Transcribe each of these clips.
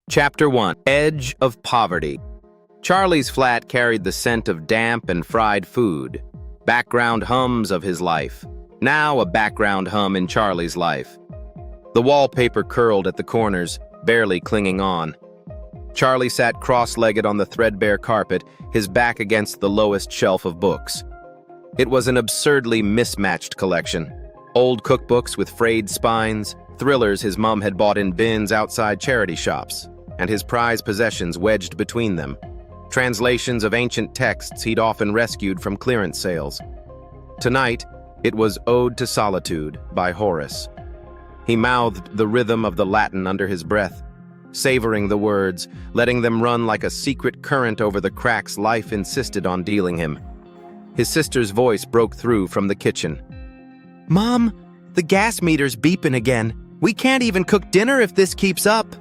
Chapter 1. Edge of Poverty. Charlie's flat carried the scent of damp and fried food. Background hums of his life. Now a background hum in Charlie's life. The wallpaper curled at the corners, barely clinging on. Charlie sat cross-legged on the threadbare carpet, his back against the lowest shelf of books. It was an absurdly mismatched collection. Old cookbooks with frayed spines, thrillers his mom had bought in bins outside charity shops, and his prized possessions wedged between them. Translations of ancient texts he'd often rescued from clearance sales. Tonight, it was Ode to Solitude by Horace. He mouthed the rhythm of the Latin under his breath, savoring the words, letting them run like a secret current over the cracks life insisted on dealing him. His sister's voice broke through from the kitchen. "Mom, the gas meter's beeping again. We can't even cook dinner if this keeps up."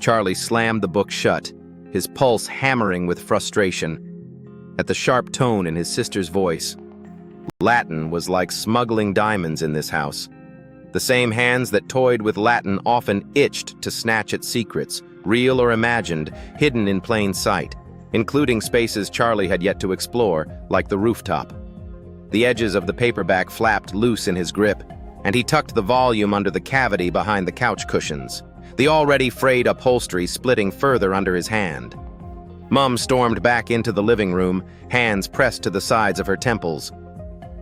Charlie slammed the book shut, his pulse hammering with frustration. At the sharp tone in his sister's voice, Latin was like smuggling diamonds in this house. The same hands that toyed with Latin often itched to snatch at secrets, real or imagined, hidden in plain sight, including spaces Charlie had yet to explore, like the rooftop. The edges of the paperback flapped loose in his grip, and he tucked the volume under the cavity behind the couch cushions, the already frayed upholstery splitting further under his hand. Mum stormed back into the living room, hands pressed to the sides of her temples.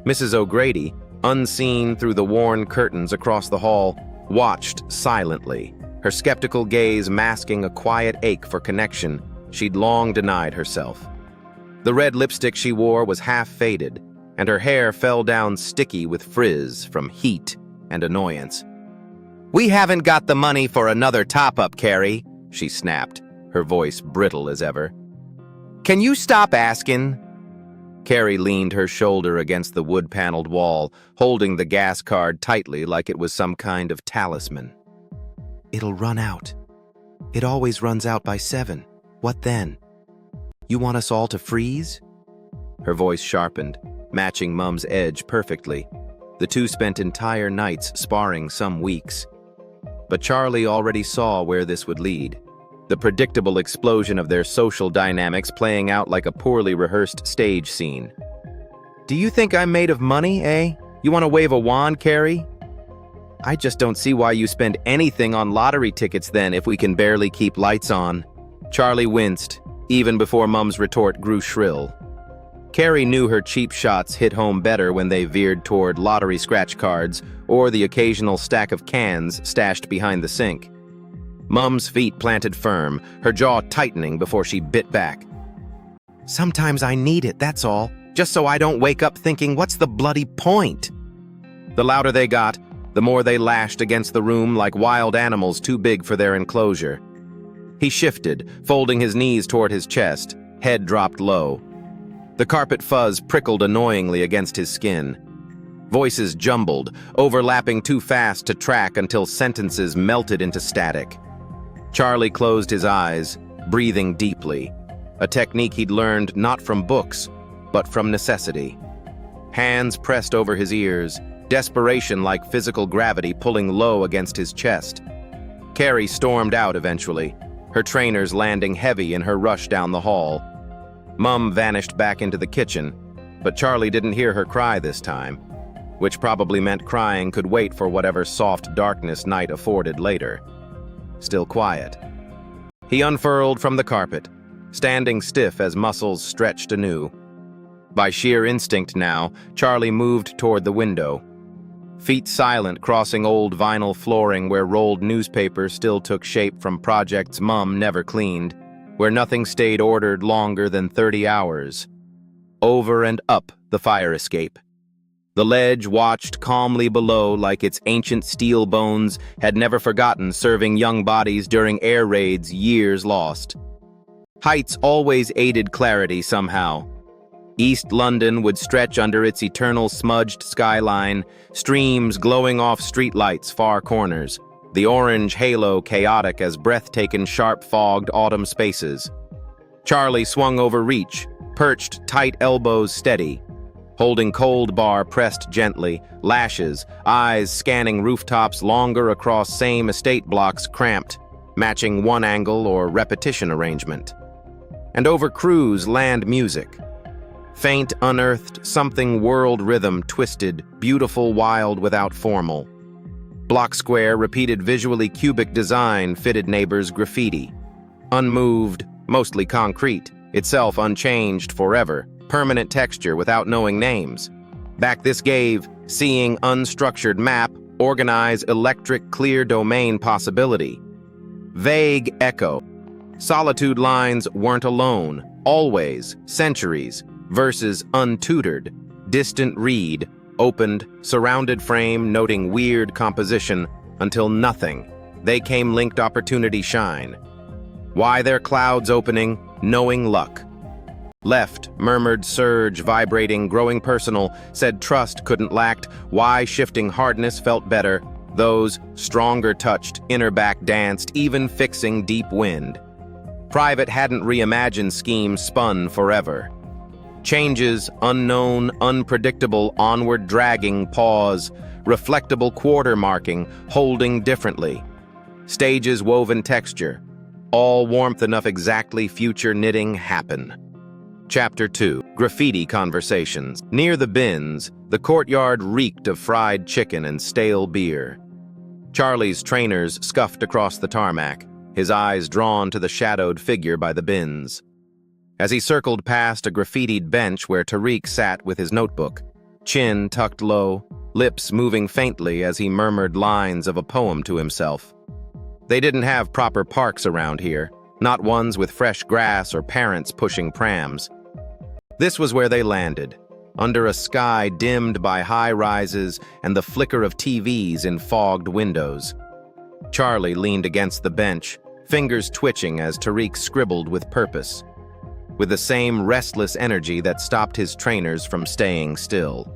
Mrs. O'Grady, unseen through the worn curtains across the hall, watched silently, her skeptical gaze masking a quiet ache for connection she'd long denied herself. The red lipstick she wore was half faded, and her hair fell down sticky with frizz from heat and annoyance. "We haven't got the money for another top-up, Carrie," she snapped, her voice brittle as ever. "Can you stop asking?" Carrie leaned her shoulder against the wood-paneled wall, holding the gas card tightly like it was some kind of talisman. "It'll run out. It always runs out by 7. What then? You want us all to freeze?" Her voice sharpened, matching Mum's edge perfectly. The two spent entire nights sparring, some weeks. But Charlie already saw where this would lead. The predictable explosion of their social dynamics playing out like a poorly rehearsed stage scene. "Do you think I'm made of money, eh? You want to wave a wand, Carrie? I just don't see why you spend anything on lottery tickets then if we can barely keep lights on." Charlie winced, even before Mum's retort grew shrill. Carrie knew her cheap shots hit home better when they veered toward lottery scratch cards or the occasional stack of cans stashed behind the sink. Mum's feet planted firm, her jaw tightening before she bit back. "Sometimes I need it, that's all, just so I don't wake up thinking, what's the bloody point?" The louder they got, the more they lashed against the room like wild animals too big for their enclosure. He shifted, folding his knees toward his chest, head dropped low. The carpet fuzz prickled annoyingly against his skin. Voices jumbled, overlapping too fast to track until sentences melted into static. Charlie closed his eyes, breathing deeply, a technique he'd learned not from books, but from necessity. Hands pressed over his ears, desperation like physical gravity pulling low against his chest. Carrie stormed out eventually, her trainers landing heavy in her rush down the hall. Mum vanished back into the kitchen, but Charlie didn't hear her cry this time, which probably meant crying could wait for whatever soft darkness night afforded later. Still quiet. He unfurled from the carpet, standing stiff as muscles stretched anew. By sheer instinct now, Charlie moved toward the window. Feet silent crossing old vinyl flooring where rolled newspapers still took shape from projects Mum never cleaned, where nothing stayed ordered longer than 30 hours. Over and up the fire escape. The ledge watched calmly below like its ancient steel bones had never forgotten serving young bodies during air raids years lost. Heights always aided clarity somehow. East London would stretch under its eternal smudged skyline, streams glowing off streetlights far corners, the orange halo chaotic as breathtaking sharp-fogged autumn spaces. Charlie swung over reach, perched tight elbows steady, holding cold bar pressed gently, lashes, eyes scanning rooftops longer across same estate blocks cramped. matching one angle or repetition arrangement. And over crews, land music. Faint, unearthed, something world rhythm twisted, beautiful, wild, without formal. Block square, repeated visually cubic design fitted neighbors' graffiti. Unmoved, mostly concrete, itself unchanged forever, permanent texture without knowing names. Back this gave, seeing unstructured map, organize electric clear domain possibility. Vague echo. Solitude lines weren't alone, always, centuries, versus untutored, distant read, opened, surrounded frame noting weird composition until nothing. They came linked opportunity shine. Why their clouds opening, knowing luck. Left, murmured surge, vibrating, growing personal, said trust couldn't lacked, why shifting hardness felt better, those stronger touched, inner back danced, even fixing deep wind. Private hadn't reimagined schemes spun forever. Changes, unknown, unpredictable, onward dragging, pause, reflectable quarter marking, holding differently. Stages woven texture, all warmth enough exactly future knitting happen. Chapter 2. Graffiti Conversations. Near the bins, the courtyard reeked of fried chicken and stale beer. Charlie's trainers scuffed across the tarmac, his eyes drawn to the shadowed figure by the bins. As he circled past a graffitied bench where Tariq sat with his notebook, chin tucked low, lips moving faintly as he murmured lines of a poem to himself. They didn't have proper parks around here, not ones with fresh grass or parents pushing prams. This was where they landed, under a sky dimmed by high rises and the flicker of TVs in fogged windows. Charlie leaned against the bench, fingers twitching as Tariq scribbled with purpose, with the same restless energy that stopped his trainers from staying still.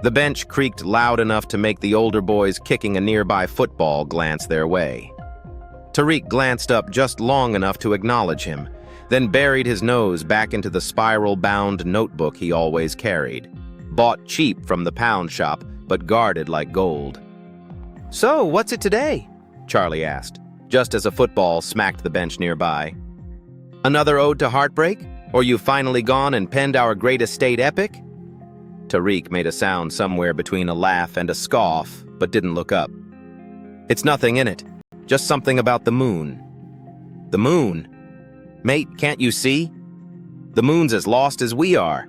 The bench creaked loud enough to make the older boys kicking a nearby football glance their way. Tariq glanced up just long enough to acknowledge him, then buried his nose back into the spiral-bound notebook he always carried, bought cheap from the pound shop, but guarded like gold. "So, what's it today?" Charlie asked, just as a football smacked the bench nearby. "Another ode to heartbreak? Or you've finally gone and penned our great estate epic?" Tariq made a sound somewhere between a laugh and a scoff, but didn't look up. "It's nothing in it. Just something about the moon." "The moon? Mate, can't you see? The moon's as lost as we are."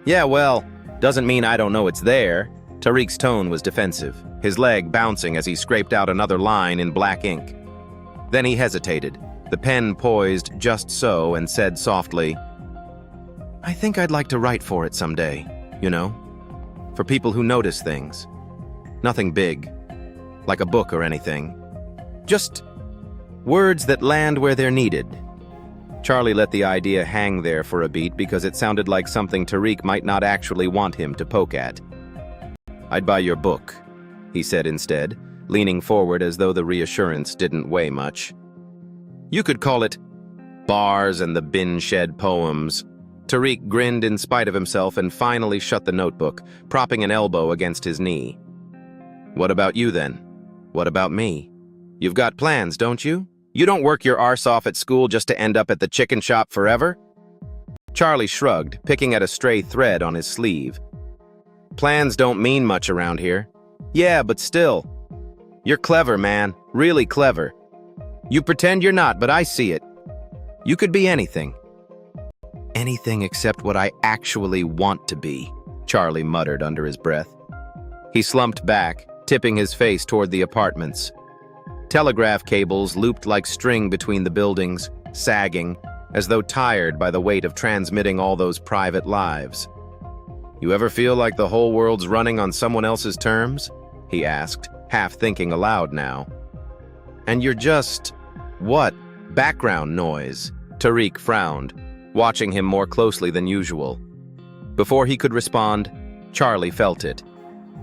"Yeah, well, doesn't mean I don't know it's there." Tariq's tone was defensive, his leg bouncing as he scraped out another line in black ink. Then he hesitated, the pen poised just so, and said softly, "I think I'd like to write for it someday, you know, for people who notice things. Nothing big, like a book or anything. Just words that land where they're needed." Charlie let the idea hang there for a beat because it sounded like something Tariq might not actually want him to poke at. "I'd buy your book," he said instead, leaning forward as though the reassurance didn't weigh much. "You could call it Bars and the Bin Shed Poems." Tariq grinned in spite of himself and finally shut the notebook, propping an elbow against his knee. "What about you then? What about me? You've got plans, don't you? You don't work your arse off at school just to end up at the chicken shop forever?" Charlie shrugged, picking at a stray thread on his sleeve. "Plans don't mean much around here." "Yeah, but still. You're clever, man. Really clever. You pretend you're not, but I see it. You could be anything." "Anything except what I actually want to be," Charlie muttered under his breath. He slumped back, tipping his face toward the apartments. Telegraph cables looped like string between the buildings, sagging, as though tired by the weight of transmitting all those private lives. "You ever feel like the whole world's running on someone else's terms?" he asked, half thinking aloud now. "And you're just, what, background noise?" Tariq frowned, watching him more closely than usual. Before he could respond, Charlie felt it.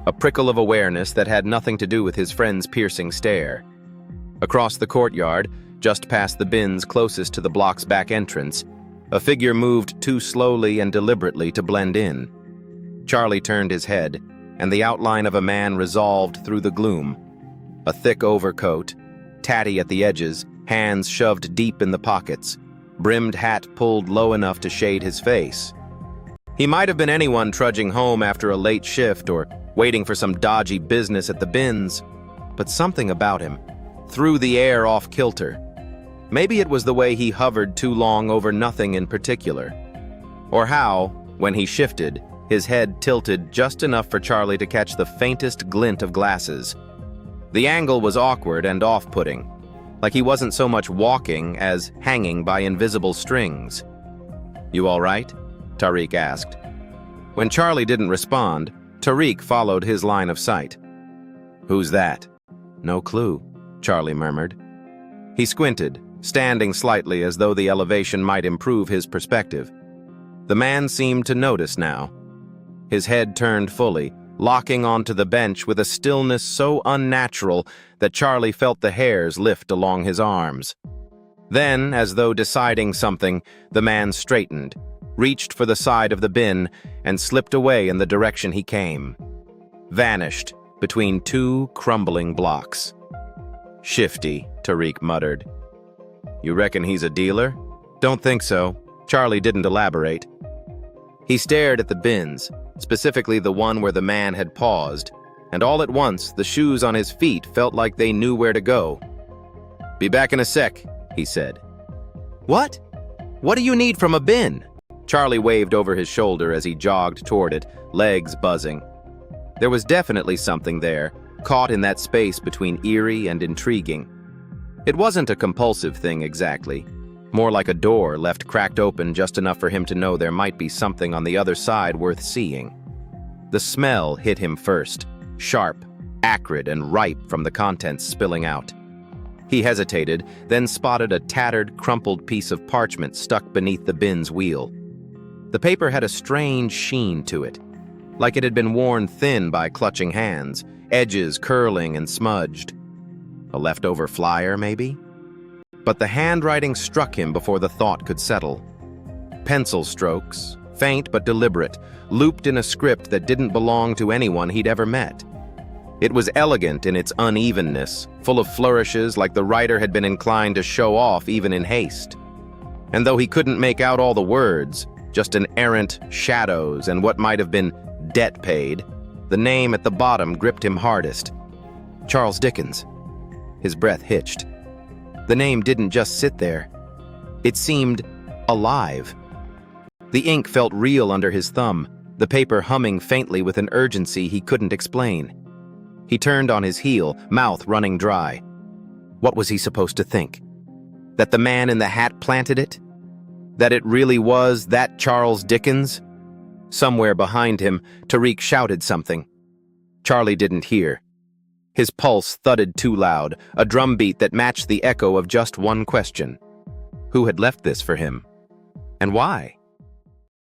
A prickle of awareness that had nothing to do with his friend's piercing stare. Across the courtyard, just past the bins closest to the block's back entrance, a figure moved too slowly and deliberately to blend in. Charlie turned his head, and the outline of a man resolved through the gloom. A thick overcoat, tatty at the edges, hands shoved deep in the pockets, brimmed hat pulled low enough to shade his face. He might have been anyone trudging home after a late shift or waiting for some dodgy business at the bins, but something about him threw the air off kilter. Maybe it was the way he hovered too long over nothing in particular, or how, when he shifted, his head tilted just enough for Charley to catch the faintest glint of glasses. The angle was awkward and off-putting, like he wasn't so much walking as hanging by invisible strings. "You all right?" Tariq asked. When Charley didn't respond, Tariq followed his line of sight. "Who's that?" "No clue," Charley murmured. He squinted, standing slightly as though the elevation might improve his perspective. The man seemed to notice now. His head turned fully, locking onto the bench with a stillness so unnatural that Charley felt the hairs lift along his arms. Then, as though deciding something, the man straightened, reached for the side of the bin, and slipped away in the direction he came. Vanished between two crumbling blocks. "Shifty," Tariq muttered. "You reckon he's a dealer?" "Don't think so." Charley didn't elaborate. He stared at the bins, specifically the one where the man had paused, and all at once the shoes on his feet felt like they knew where to go. "Be back in a sec," he said. "What? What do you need from a bin?" Charley waved over his shoulder as he jogged toward it, legs buzzing. There was definitely something there, caught in that space between eerie and intriguing. It wasn't a compulsive thing exactly, more like a door left cracked open just enough for him to know there might be something on the other side worth seeing. The smell hit him first, sharp, acrid, and ripe from the contents spilling out. He hesitated, then spotted a tattered, crumpled piece of parchment stuck beneath the bin's wheel. The paper had a strange sheen to it, like it had been worn thin by clutching hands, edges curling and smudged. A leftover flyer, maybe? But the handwriting struck him before the thought could settle. Pencil strokes, faint but deliberate, looped in a script that didn't belong to anyone he'd ever met. It was elegant in its unevenness, full of flourishes like the writer had been inclined to show off even in haste. And though he couldn't make out all the words, just an errant shadows and what might have been debt paid, the name at the bottom gripped him hardest. Charles Dickens. His breath hitched. The name didn't just sit there. It seemed alive. The ink felt real under his thumb, the paper humming faintly with an urgency he couldn't explain. He turned on his heel, mouth running dry. What was he supposed to think? That the man in the hat planted it? That it really was that Charles Dickens? Somewhere behind him, Tariq shouted something. Charley didn't hear. His pulse thudded too loud, a drumbeat that matched the echo of just one question. Who had left this for him? And why?